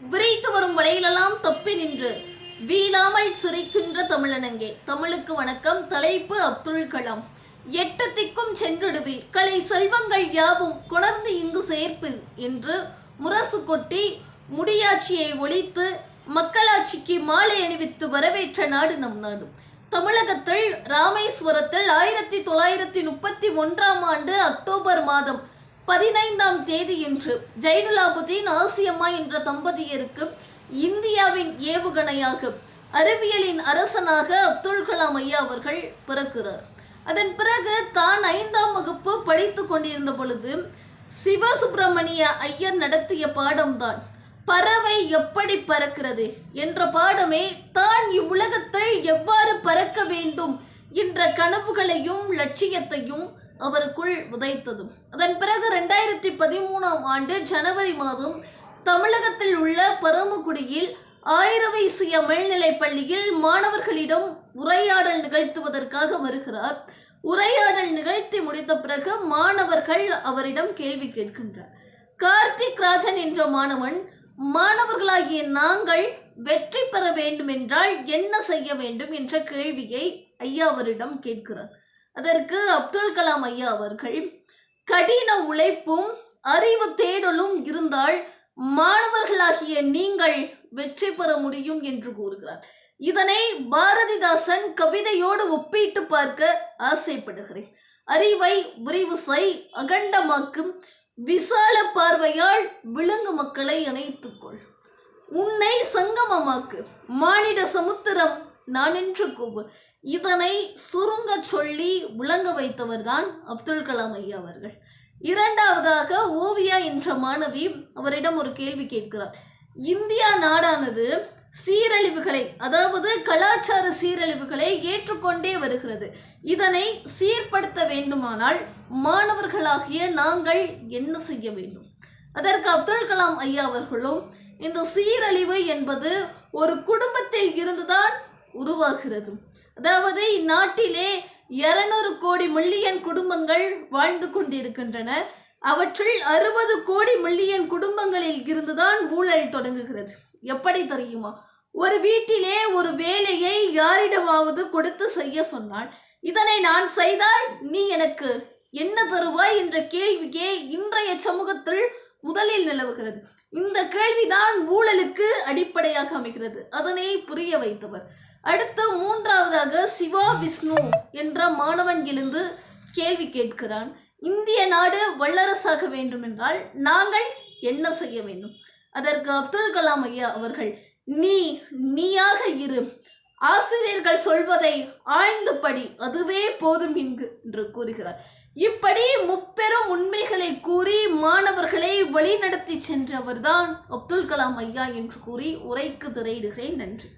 விரைத்து வரும் வலையிலெல்லாம் தப்பி நின்று வீழாமல் சிரிக்கின்ற தமிழனங்கே. தமிழுக்கு வணக்கம். தலைப்பு அப்துல் கலாம். எட்டு திக்கும் சென்றிடுவீர், கலை செல்வங்கள் யாவும் கொணர்ந்து இங்கு சேர்ப்பீர் என்று முரசு கொட்டி முடியாட்சியை ஒழித்து மக்களாட்சிக்கு மாலை அணிவித்து வரவேற்ற நாடு நம் நாடு. தமிழகத்தில் ராமேஸ்வரத்தில் 1931ஆம் ஆண்டு அக்டோபர் மாதம் 15ஆம் தேதியன்று ஜைனுலாபுதீன் ஆசியம்மா என்ற தம்பதியருக்கு இந்தியாவின் ஏவுகணையாக அறிவியலின் அரசனாக அப்துல் கலாம் ஐயா அவர்கள் பிறக்கிறார். அதன் பிறகு தான் 5ஆம் வகுப்பு படித்து கொண்டிருந்த பொழுது சிவசுப்பிரமணிய ஐயர் நடத்திய பாடம்தான் பறவை எப்படி பறக்கிறது என்ற பாடமே தான் இவ்வுலகத்தில் எவ்வாறு பறக்க வேண்டும் என்ற கனவுகளையும் லட்சியத்தையும் அவருக்குள் உதைத்தது. அதன் பிறகு 2013ஆம் ஆண்டு ஜனவரி மாதம் தமிழகத்தில் உள்ள பரமக்குடியில் ஆயிரவயசிய மேல்நிலைப் பள்ளியில் மாணவர்களிடம் உரையாடல் நிகழ்த்துவதற்காக வருகிறார். உரையாடல் நிகழ்த்தி முடித்த பிறகு மாணவர்கள் அவரிடம் கேள்வி கேட்கின்றார். கார்த்திக் ராஜன் என்ற மாணவர்களாகிய நாங்கள் வெற்றி பெற வேண்டுமென்றால் என்ன செய்ய வேண்டும் என்ற கேள்வியை ஐயா அவரிடம் கேட்கிறார். அதற்கு அப்துல் கலாம் ஐயா அவர்கள் கடின உழைப்பும் அறிவு தேடலும் இருந்தால் மாணவர்களாகிய நீங்கள் வெற்றி பெற முடியும் என்று கூறுகிறார். இதனை பாரதிதாசன் கவிதையோடு ஒப்பிட்டு பார்க்க ஆசைப்படுகிறேன். அறிவை விரிவு செய், அகண்டமாக்கும், விசால பார்வையால் விலங்கு மக்களை அணைத்துக்கொள், உன்னை சங்கமமாக்கு, மானிட சமுத்திரம் நான் என்று கூவு. இதனை சுருங்க சொல்லி விளங்க வைத்தவர்தான் அப்துல் கலாம் ஐயா அவர்கள். இரண்டாவதாக ஓவியா என்ற மாணவி அவரிடம் ஒரு கேள்வி கேட்கிறார். இந்தியா நாடானது சீரழிவுகளை, அதாவது கலாச்சார சீரழிவுகளை ஏற்றுக்கொண்டே வருகிறது. இதனை சீர்படுத்த வேண்டுமானால் மாணவர்களாகிய நாங்கள் என்ன செய்ய வேண்டும்? அதற்கு அப்துல் கலாம் ஐயா அவர்களும் இந்த சீரழிவு என்பது ஒரு குடும்பத்தில் இருந்துதான் உருவாகிறது. அதாவது இந்நாட்டிலே 200 கோடி மில்லியன் குடும்பங்கள் வாழ்ந்து கொண்டிருக்கின்றன. அவற்றில் 60 கோடி மில்லியன் குடும்பங்களில் இருந்துதான் ஊழல் தொடங்குகிறது. எப்படி தெரியுமா? ஒரு வீட்டிலே ஒரு வேலையை யாரிடமாவது கொடுத்து செய்ய சொன்னால், இதனை நான் செய்தால் நீ எனக்கு என்ன தருவாய் என்ற கேள்வியே இன்றைய சமூகத்தில் முதலில் நிலவுகிறது. இந்த கேள்விதான் ஊழலுக்கு அடிப்படையாக அமைகிறது. அதனை புரிய வைத்தவர். அடுத்து மூன்றாவதாக சிவா விஷ்ணு என்ற மாணவன் எழுந்து கேள்வி கேட்கிறான். இந்திய நாடு வல்லரசாக வேண்டுமென்றால் நாங்கள் என்ன செய்ய வேண்டும்? அதற்கு அப்துல் கலாம் ஐயா அவர்கள் நீயாக இரு, ஆசிரியர்கள் சொல்வதை ஆழ்ந்து படி, அதுவே போதும் என்று கூறுகிறார். இப்படி முப்பெரும் உண்மைகளை கூறி மாணவர்களை வழிநடத்தி சென்றவர்தான் அப்துல் கலாம் ஐயா என்று கூறி உரைக்கு திரையிடுகிறேன். நன்றி.